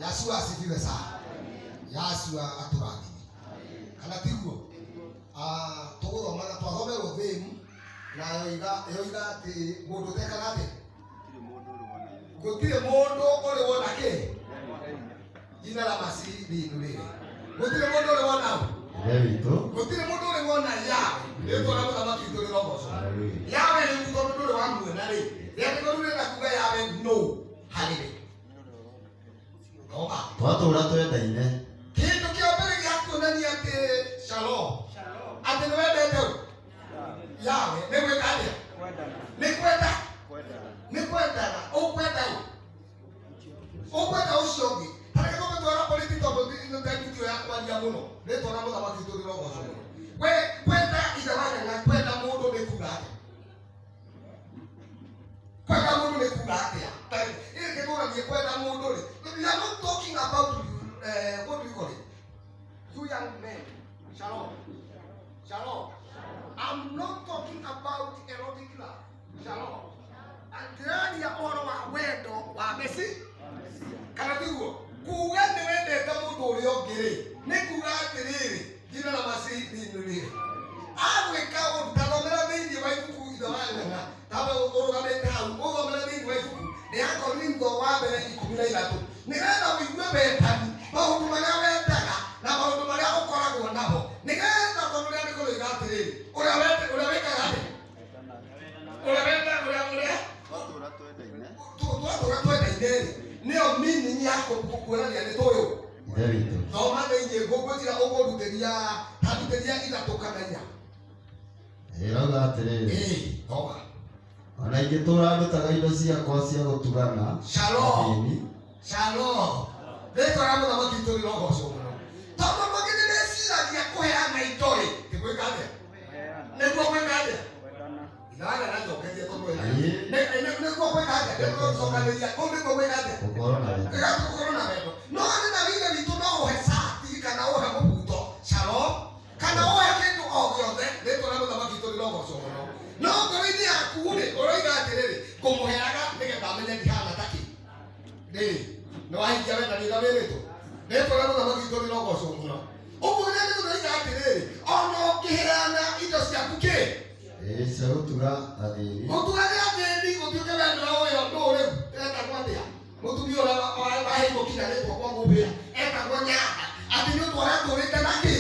Yesu asifiwe sana. Yesu aturathime. Kana tiguo tuguthoma na twathomerwo thĩmu na yoiga atĩ mũndũ tekaga atĩ gũtirĩ mũndũ ũrĩ wona kĩ jina la Masihi rĩrĩ gũtirĩ mũndũ ũrĩ wona gũtirĩ mũndũ ũrĩ wona Yawe nĩtwona mũthamaki witũ rĩrogoco Yawe nĩ mũndũ ũrĩ wamuona rĩ rĩrĩa tũrũrĩra kuga Yawe no harĩ rĩ twatũra twendaine kĩndũ kĩa mbere gĩa kuonania atĩ shalom atĩ nĩ wendete Yawe nĩ gwĩka atĩa nĩ kwendana ũkwenda ũcio ũngĩ harĩa gũgĩtwara politiki tondũ nĩtenditio ya kwaria mũno nĩtwara mũthamaki witũ rĩrogoco we kwenda ithawaga kwenda mũndũ nĩ kuga atĩa kwenda mũndũ nĩ kuga atĩa ĩrĩ kĩgũranie kwenda mũndũ rĩ we are not talking about what do you call it you young men shalom I'm not talking about erotic love shalom andĩraria ũhoro wa wendo wa Messi kana tiguo kuga nĩ wendete mũndũ ũrĩa ũngĩ rĩ nĩ kuga atĩrĩrĩ jina la Masihi rĩrĩ agwĩka ũndũ tathomera thĩinĩ wa ibuku ithawaga tawe ũrũgamĩte hau ũthomera thĩinĩ wa ibuku nĩ Akorintho wa mbere 13 nĩgetha ũigue wendani maũndũ marĩa wendaga na maũndũ marĩa ũkoragwo namo nĩgetha tondũ rĩrĩa nĩkũroiga atĩrĩrĩ ũrĩa wĩkaga atĩ twatũra twendaine nĩyo meaning ya kuonania nĩ tũyũ thoma thĩinĩ ngũngũtira ũgũrutĩria handutĩria ithatũ kana inya ĩrauga atĩrĩrĩ thoma ona ingĩtũra ndutaga indo ciakwa cia gũtugana shalom rĩtwa mũthamaki witũ rĩrogoco mũno tondũ mũngĩ nĩmeciragia kũheana indo rĩ nĩgwĩka atĩa nĩguo gwĩka atĩa ithawaga na njokeria tondũ nĩguo gwĩka atĩa nĩguocokanĩria kũu nĩguo gwĩka atĩa gũkorwo na wendo no nĩ na withe witũ no ũhe sati kana ũhe mũbuto shalom kana ũhe kĩndũ o gĩothe rĩtwa mũthamaki witũ rĩrogoco mũno no ngoro-inĩ yaku rĩ ũroiga atĩrĩrĩ ngũmũheaga nĩgetha amenye ndihana takĩ rĩrĩ nĩ wahingia wendani ũrĩa wĩrĩtwo rĩtwa mũthamaki witũ rĩrogoco mũno ũguo nĩ ũroiga atĩrĩrĩ ona ũngĩheana indo ciaku kĩ cia gũtuga athĩni gũtuga athĩni gũtuĩke wendo ũyũ ndũrĩu etagwo atĩa mũtumia ũrĩa waheirwo kinya rĩtwa kwa mũmbĩra etagwo Nyaga atĩ nĩ ũndũ ũrĩa tũrĩte na kĩ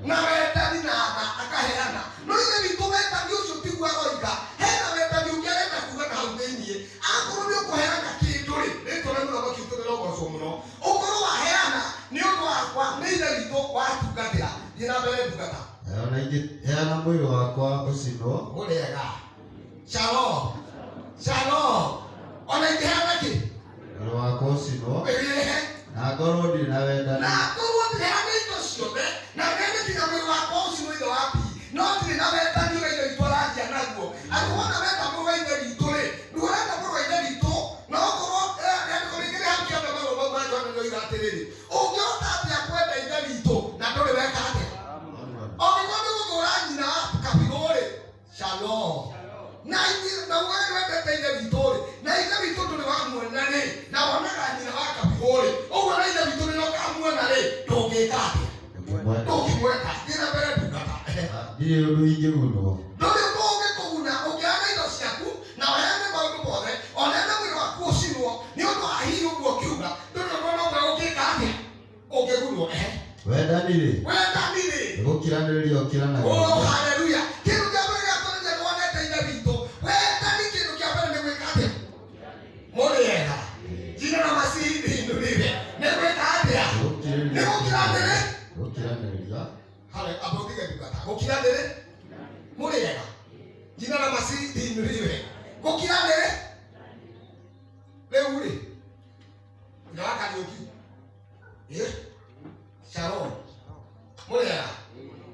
na wendani na tha akaheana no ithe witũ wendani ũcio tiguo aroiga hena wendani ũngĩ arenda kuga na hau thĩiniĩ akorwo nĩ ũkũheana kĩndũ rĩ rĩtwa rĩa mũthamaki witũ rĩrogoco mũno ũkorwo waheana nĩ ũndũ wakwa nĩ ithe witũ watungatĩra thiĩ na mbere ndungata ona ingĩheana mwĩrĩ wakwa ũcinwo mũrĩega shalom ona ingĩheana kĩ mwĩrĩ wakwa ũcinwo na ngorwo ndirĩ na wendani na ngorwo ndĩheana indo ciothe na ngende nginya mwĩrĩ wakwa ũcinwo ithe wa pii no ndirĩ na wendani ũrĩa ithe witũ aranjia naguo atĩ wona wenda mũrũ wa ithe witũ rĩ ndũrenda mũrũ wa ithe witũ no okorwo rĩngĩ hau kĩambe marũa mau ma Johana nĩoiga atĩrĩrĩ ũngĩhota atĩa kwenda ithe witũ na ndũrĩ weka atĩa ũngĩkorwo nĩ gũthũra nyina kabigũrĩ shalom na ugaga nĩ wendete ithe witũ rĩ na ithe witũ ndũrĩ wamuona rĩ na wonaga nyina wa kabigũrĩ ũguo na ithe witũ rĩrĩa ũkamuona rĩ ndũngĩka atĩa ndũngĩmwenda thiĩ na mbere ndungata ndirĩ ũndũ ingĩgunwo ndũrĩ ũndũ ũngĩkũguna ũngĩheana indo ciaku na waheane maũndũ mothe oneana mwĩrĩ waku ũcinwo nĩ ũndũ wa hihi ũguo ũkiuga ndũrĩ ũndũ ũmwe ũngĩka atĩa ũngĩgunwo wendani rĩ gũkiranĩrĩria ũkiranaga haleluya kĩndũ kĩa mbere gĩa kũonania nĩ wonete ithe witũ wendani kĩndũ kĩa mbere nĩ gwĩka atĩa mũrĩega jina la Masihi rĩrĩ nĩ gwĩka atĩa nĩ gũkiranĩrĩria hale abũtige ndungata gũkiranĩrĩ mũrĩega jina la Masihi rĩrĩ gũkiranĩrĩ rĩu rĩ ina wakariũki shalom mũrĩega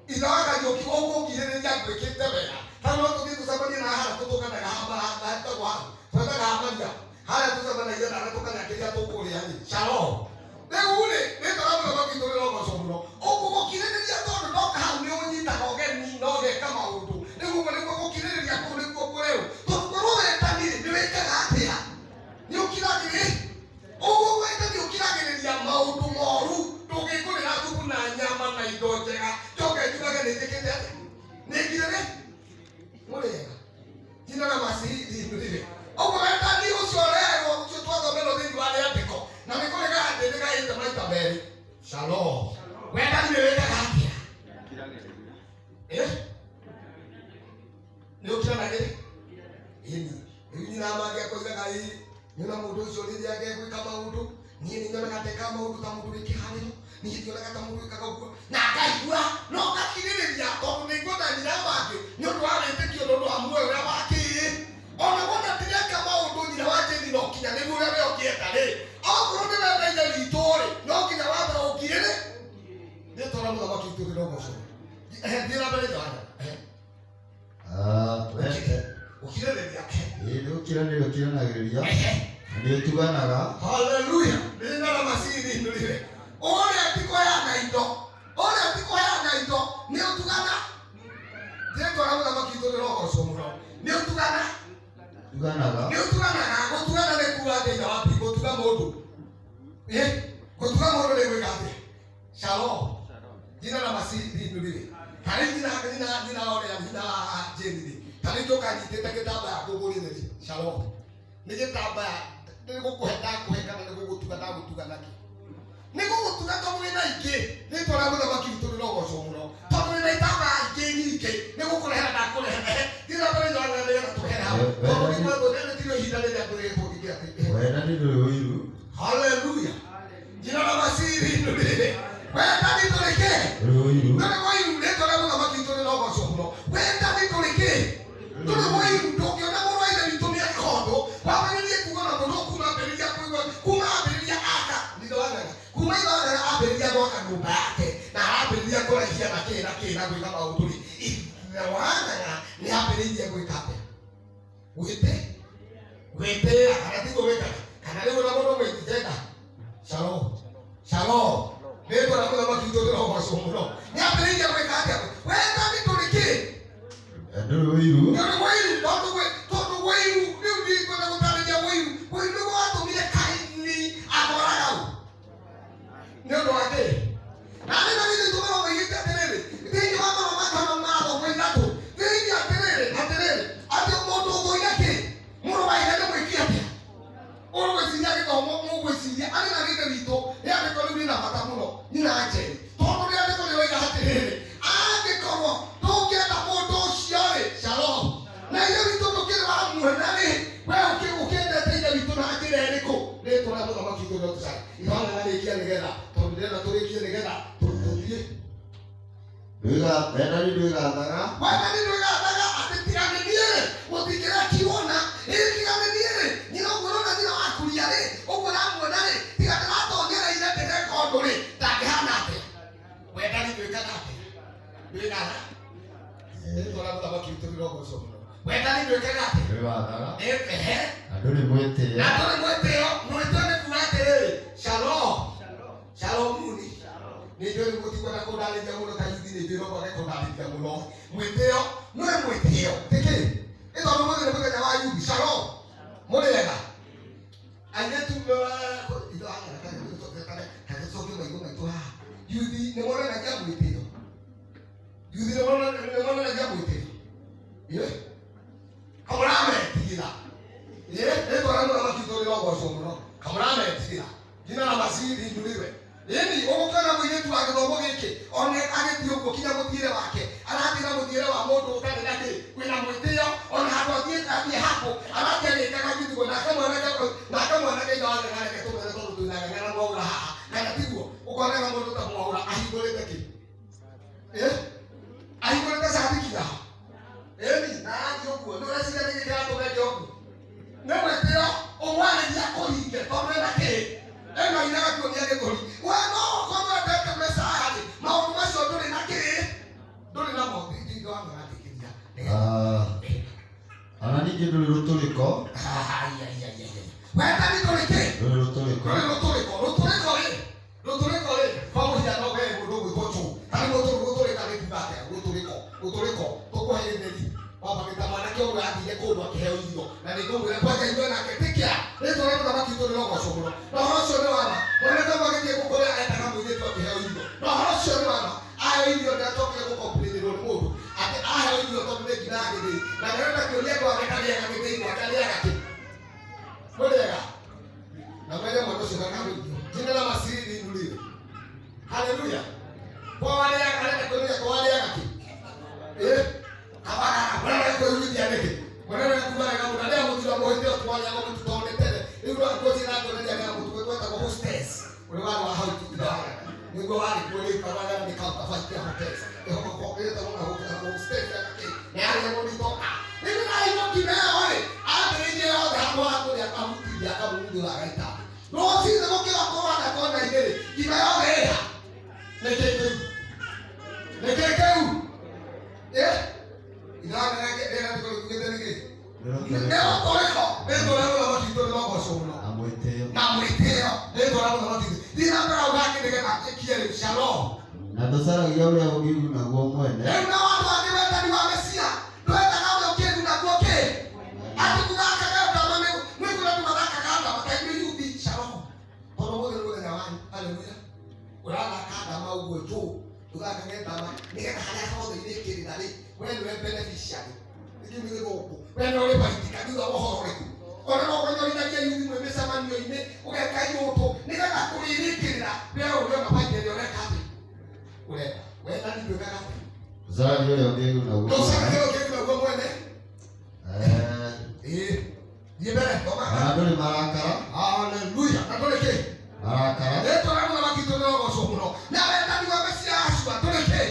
itha wa Kariũki ũkũngirĩrĩria ngwĩkĩte wega kana no tũthiĩ tũcemanie na harĩa tũtũkanaga twendaga hamaria harĩa tũcemanagia na tũkanaga kĩrĩa tũkũrĩa rĩ shalom rĩu rĩ nĩtara mũthamaki witũ rĩrogoco mũno ũkũgũkirĩrĩria tondũ ndoka hau nĩ ũnyitaga ũgeni na ũgeka maũndũ nĩguo nĩguo gũkirĩrĩria kũu nĩguo kũrĩu tondũ korwo wendani nĩ wĩkaga atĩa nĩ ũkiragĩrĩria ũguo wendani ũkiragĩrĩria Shalom. Wenda nimeweka haki. Ni ukira nagere. Ni nama yake kwa sababu nina mudo sio yake kwa kama mudo. Ni nina kate kama mudo kama mudo kihani. Ni ndio kata mudo kakao. Na kaigua no kakirire ya ko ni ngoda ni nama yake. Ni ndo wale tekio ndo amwe ura wake. Ona wona tira kama mudo ni wake ni no kinya ni mudo leo kieta le. Akoro ni wewe ndio litore. No kinya waba okire. Ni tora mudo bakitu ndo moso. Dira bale dana. Ukiranagiria ndio tuganaga. Haleluya. Nina masiri ndulire. Ole atikoya na indo. Ni utugana. Ndio turamuga makito roko somuro. Ni utugana. Tuganaga. Ni utugana le kuwa de wapi kutuga modu. Kutuga modu le wekate. Shalom. Jina la masiri ndulire. Kari jina ole jina jeni. Kali toka ni teta kitaba ya gogori ne. Shalom. Nije taba ni ko kuhenda na ko tuga naki. Ni ko tuga to mo na ike. Ni to la mo ba ki to lo go so mo no. To mo na taba ike ni ike. Ni ko ko hera na ko le. Ti na ko le jo na le to hera. Ko ni mo ne ti lo hida le ya ko le ko ki ate. Wena ni lo yiru. Hallelujah. Jina la masiri ndo le. Wena ni to le ke. Lo yiru. Na ko yiru le to la mo ba ki to lo go so mo no. Wena ni to le ke. Tuna moi mtoke na moro ina nitumia kondo baba nilie kuona kondo kuna belia kuna belia aka ndoana kuma ina abelia kwa nyumba yake na abelia kwa hia na kina kwa kama uduri na wana ni abelia kwa kape wete anatiko weka kana leo na moro mweteka shalom leo na kama kitu ndio kwa somo ni abelia kwa kape wenda mituliki Ndio wiru. Toto wiru, ndio kwa kutana ya wiru. Wiru watu mile kaini akoragao. Ndio wake. Na mimi tumero mwite telele. Ndio mama kama mama mwendato. Ndio atelele. Ate moto go yake. Muro wa ile mwikia pia. Oro wesinya kwa mo wesinya. Ani na ndio lito. Ya kwa mimi na pata muno. Nina aje. Toto ndio ndio leo ya atelele. Ake kwa Shalom. Na hiyo mitoto kile wa muhenani. Wewe ukienda tena mitoto na ajira yako. Leo tunaanza kama kitu ndio sasa. Ibana na ile kiasi tondela tole kiasi ngeda. Tondie. Duga, benda ni duga daga. Bwana ni duga daga atikirane nie. Utikira kiona. Ili kirane nie. Nina kuona nina akuliale. Ukona muhenani. Tikatana tondela ile tete kondole. Takihana ate. Wenda ni duga ate. Duga. Ndio la baba kitu kidogo sio. Wenda ni weka gati. Adoni mwete. Adoni mwete ne kumate. Shalom muni. Ni ndio ngoti kwa kodali ya muno kaidi ni ndio kwa kodali ya muno. Mweteo, noe mweteo. Teke. Eto ndo mwana ndio kwa yubi. Shalom. Molega. Anyetu kwa ndio hana nataka kutoka kale. Hata soki mwengo mtu ha. Yubi ni mwana na jabu mweteo. Yubi ni mwana na jabu mweteo. Yeah. Kamrame tira. Eto rano kama kitori wako somo. Kamrame tira. Jina la masiri nduliwe. Yeni okana mwetu akathomo giki one agithio ko kinya muthire wake arathira muthire wa mundu utari nake kwina mwitio ona handu athie hapo arathia gikaga githio na kama nake ndawa nake tumere tondu tunagana mwaura haha kana tiguo ukona mundu ta mwaura ahingurite ki ahingurite sadikira eni na athio kuo no rasiga ni gikira to gake oku ne mwitio omwana ya kohinge tondu nake ena inaga kuonia githori wano kama ndeka mesahari maundu macio nduri na kiri nduri na mo ndio wangu nakikiria ana ni kindu ruturiko wenda ni turike ruturiko kwa moja no wewe ndugu gocho kali ruturiko ni kubate ruturiko toko hayendeli baba kitamana kio ngati yako akiheo hizo na ndio ngwe kwa hiyo na ketikia ndio ndo kama kitu ndio kwa shukuru na hosho ndio wana wale kama kiti kukolea hata kama mwenyewe akiheo hizo na hosho ndio wana ayo hiyo ndio toka kwa complete ndio mundu ati ayo hiyo toka ndio kinagi ndio na ndio kiolia kwa kitalia kama kiti kwa kalia kati molega na wewe mwanzo sio kama hiyo jina la masiri ndio Haleluya. Kwa wale anaenda kwa wale yake. Kabana wale kwa yule yake. Wale kubana kama ndio mtu wa moyo kwa wale kama tutaone tena. Ndio kwa jina lako ndio kama tukwenda kwa hostess. Wale wale wa hauti idara. Ndio wale kwa wale ni kama tafanya hostess. Ndio kwa kuleta kwa hostess yake. Na yale monitor. Ndio na hiyo kimea wale. Ndio hapo hapo ya kama mtu ya kama mtu la kaita. Ndio sisi ndio kwa wana kwa ile. Kimea wale. Nekekeu. Idara yake ndio kugenda nige. Ndio koleko. Ndio leo la kitu ndio kwa somo. Namweteo. Ndio leo la kitu. Ndio ndio ngake nige akiele shalom. Na dosara yao ya ugivu na guo mwene. Ndio watu wangewenda ni wamesia. Ndio kama ukienda na kuoke. Ati kunaka kama Mungu na tumadaka kama makaimi yubi shalom. Kwa Mungu ndio na wani. Haleluya. Urala kada maugo tu. Tukaka ngenda ma. Nika hana hapo ile kile dali. Wewe ndio beneficiary. Ndio ndio huko. Wewe ndio baitika ndio wao wako. Ona no kwa nini ndio yubi mwemesa mani yoine. Ukaka yoto. Nika kulirikira. Wewe ndio mapaje ndio rekati. Wewe tani ndio kaka. Zara yao ya ugivu na guo. Ndio sasa ndio ugivu na guo mwene. Yebere koma. Adole marakara. Haleluya. Adole ke. Marakara. Eto na makitu ndio kwa somo. Na wewe tani wamesia ashwa. Adole ke.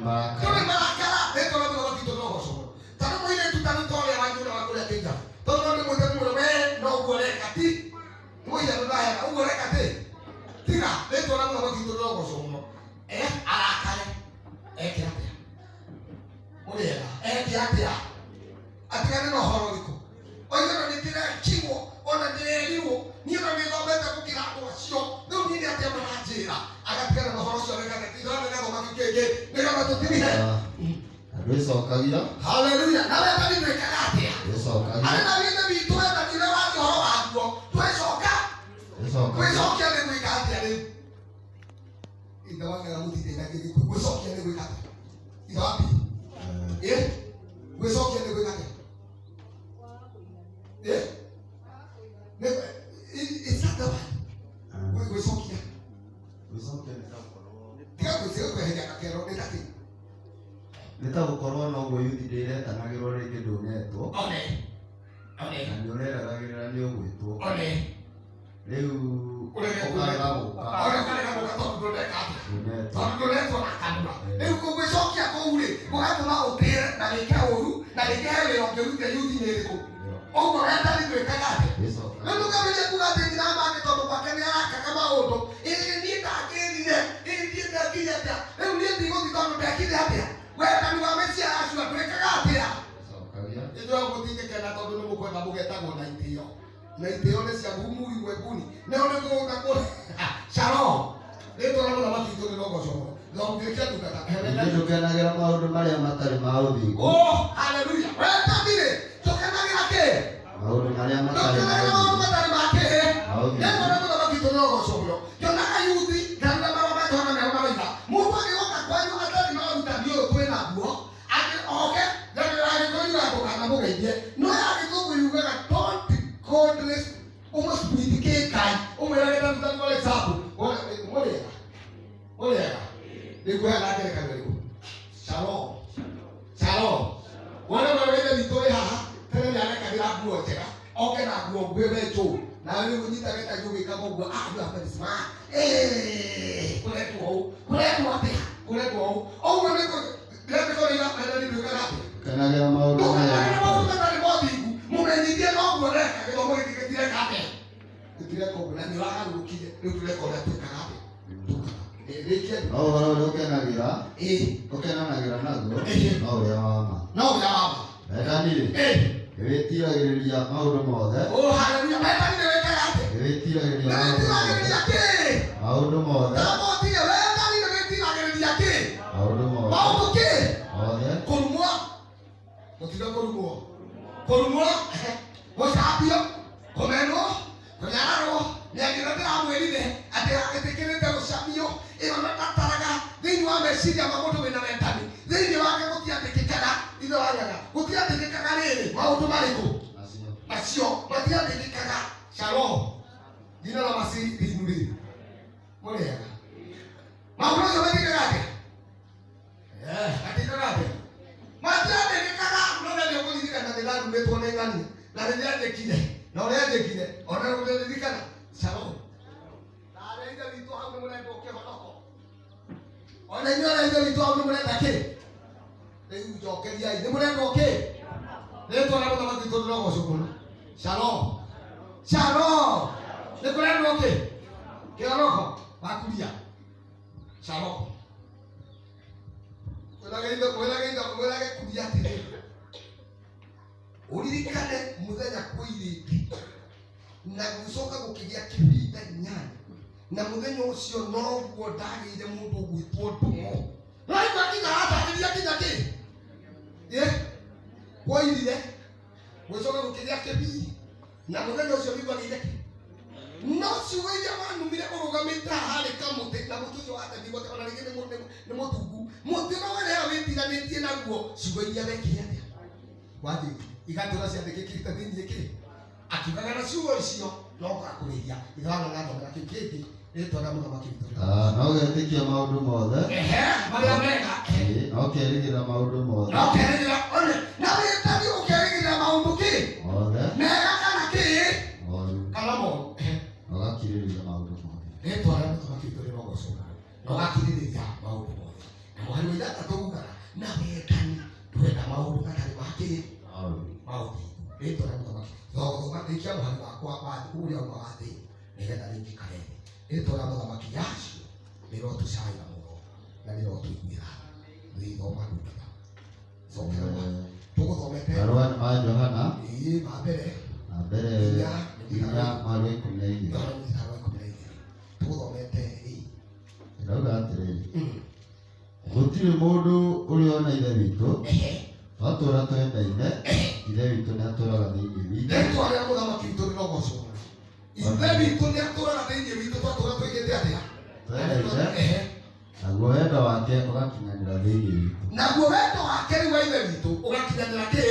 Marakara. Adole marakara. Eto na makitu ndio kwa somo. Tano mwine tutanitole wanjuna wakule kinga. Tono ni mmoja wewe na ugoreka ti. Mmoja ndo haya ugoreka ti. Tira. Eto na makitu ndio kwa somo. Arakare. Kiatia. Muriela. Kiatia. Atikane no hororiko. Oyo ni tira kiwo. Ona ndeliwo. Niyo ni ngobeta kukira kwa sio. Ndio nini atia manajira. Agatikana no horosho rekana. Tidone na kwa kikeke. Ndio kama tutimie. Adoisokagia. Haleluya. Na wewe bali ndio kagatia. Adoisokagia. Ana wina bitoa na kile watu horo watu. Tuesoka. Tuesoka ndio kagatia leo. Ndio wanga muti tena kile kuesoka ndio kagatia. Ndio wapi? Kuesoka ndio kagatia. It's not the one. We're so here. We're so here. Tiga kusema kwa hija kakero nekati. Nitagukorwo no gwe yuthi ndiretanagirwo ringi ndunetwo. One. Na ndureragirira ni ugwitwo. One. Riu ukaga guka. Ore kana guka tondu ndekati. Tondu ndetwo na kanwa. Riu kugwicokia kuuri, gugatuma utire na wike uru, na wike wiro ngirute yuthi niriko. Ogo renda ni gwikaga ati. Ndio kabile kuga tena mama tondu kwake ni araka kama undu. Ili ni takirire, ili ni takirire. Riu ni ndigo thitondu ndekire atia. Wewe kani wamesia ashua gwikaga atia. Ndio gutike kana tondu ni mukwenda mugetagwo na itio. Na itio ni cia humuri mwebuni. Ndio ni kuga kwa Shalom. Ndio na makitu ni logo shomo. Ndio ngikia tukata. Ndio tukenagira maundu maria matari ma uthingu. Oh, haleluya. Wewe tabire. Tukenagira ke. Maundu maria matari ma uthingu. Ndio na makitu ni logo shomo. Ndio na ayuthi kana mara matona na mara ina. Mungu alioka kwa hiyo hata ni maundu ndio twena guo. Ati oke. Ndio alikoiwa kwa kana mugeje. No alikoiwa yuga don't godless almost with the kai. Umeeleza mtani kwa example. Ole. Niko hapa kile kamera. Shalom. Shalom. Wale wale nitoe haha. Tena ni aleka bila guo tena. Oke na guo gwebe tu. Na wewe kujita keta jugi kama guo ndio hapa ni smart. Kule tu. Au wewe niko ndio ila ndio kana. Kenagira maundu maria. Mumenyitie no guo reka ndio mwe kiketire kate. Kiketire ko na ni waka rukije. Ndio tuleko na tukakate. No horo ukenagira. Ukenanagira naguo. No uria wama. No uria wama. Ndani witiragiriria maundu mothe. Oh haleluya. Ndani wekaga ate. Witiragiriria maundu mothe. Tamotia wewe ndani witiragiriria ki. Maundu mothe. Maundu ki. Mothe. Kurumwa. Mutiga kurumwa. Kurumwa. Gocambio. Kumenwo. Kunyararwo. Nyagira ndiramwirire ati agitikirite gucambio. Iyo nataraga thini wa meciria ma mundu wina mentani. Thini wake gutiandikikaga. Itho wagaga. Gutiandikikaga riri. Maundu mariku. Acio. Matiandikikaga. Shalom. Jina la Masihi linuri. Muriega. ithe witũ hau nĩ mũrenda ũkĩhonoko. Ona inyuĩ arĩa ithe witũ hau nĩ mũrenda kĩ? Rĩu njokeriai, nĩ mũrenda ũkĩ? Rĩtwa rĩa mũthamaki witũ rĩrogocwo mũno. Shalom. Shalom. Nĩ kũrenda ũkĩ? Kĩhonoko wakuria. Shalom. Kwĩrage kuria atĩrĩ. Uririkane muthenya kwĩrĩte na gucoka gũkĩgĩa kĩbinda nyanya na muthenya ũcio noguo ndagĩire mũndũ gwĩtwo ndũng'ũ. Raigua kinya atarĩria kinya kĩ? Kwĩrire gũcoka gũkĩgĩa kĩbinda na muthenya ũcio nĩgwagĩire kĩ? No ciugo iria wanumire ũrũgamĩte harĩ kamũtĩ na mũtĩ ũcio watemire ona rĩngĩ nĩ mũtungu. Mũtĩ ũrĩa wĩtiganĩtie naguo ciugo iria wekire atĩa? Wathiĩ igatũra ciandĩkĩkĩte thĩinĩ kĩ? Akiugaga na ciugo icio no gakũrĩria igana gathomera kĩu kĩngĩ rĩtwa rĩa mũthamaki witũ. No getĩkia maũndũ mothe. Marĩa mega. No kerĩgĩra maũndũ mothe. No kerĩgĩra one na wĩtari ũkerĩgĩra maũndũ kĩ? Mothe. Mega kana kĩ? Moru. Kana moru. No gakirĩrĩria maũndũ mothe. Rĩtwa rĩa mũthamaki witũ rĩrogocwo. No gakirĩrĩria maũndũ mothe. Na mũhari wa ithathatũ ugaga na wendani ndwenda maũndũ matarĩ ma kĩ? Maũndũ. Rĩtwa rĩa mũthamaki. Thogora rĩkia mũhari wakwa wa ũrĩa uma wa thĩ nĩgetha rĩkĩkare. Rĩtwa rĩa mũthamaki yacio rĩrotũcaĩra mũno na rĩrotũiguĩra. Rĩthoma ndũndaga. Cokera mwana. Tũgũthomete. Marũa ma Johana. Ma mbere. Ma mbere. Inya marũa 12. Tũgũthomete. Ndauga atĩrĩrĩ. Gũtirĩ mũndũ ũrĩ ona ithe witũ. Twatũũra twendaine, ithe witũ nĩ atũũraga thĩinĩ witũ. Rĩtwa rĩa mũthamaki witũ rĩrogocwo. Ithe witũ nĩ atũũraga thĩinĩ witũ twatũũra tũigĩte atĩa? Twendaine. Naguo wendo wake ũgakinyanĩra thĩinĩ witũ. Naguo wendo wake rĩu wa ithe witũ ũgakinyanĩra kĩ?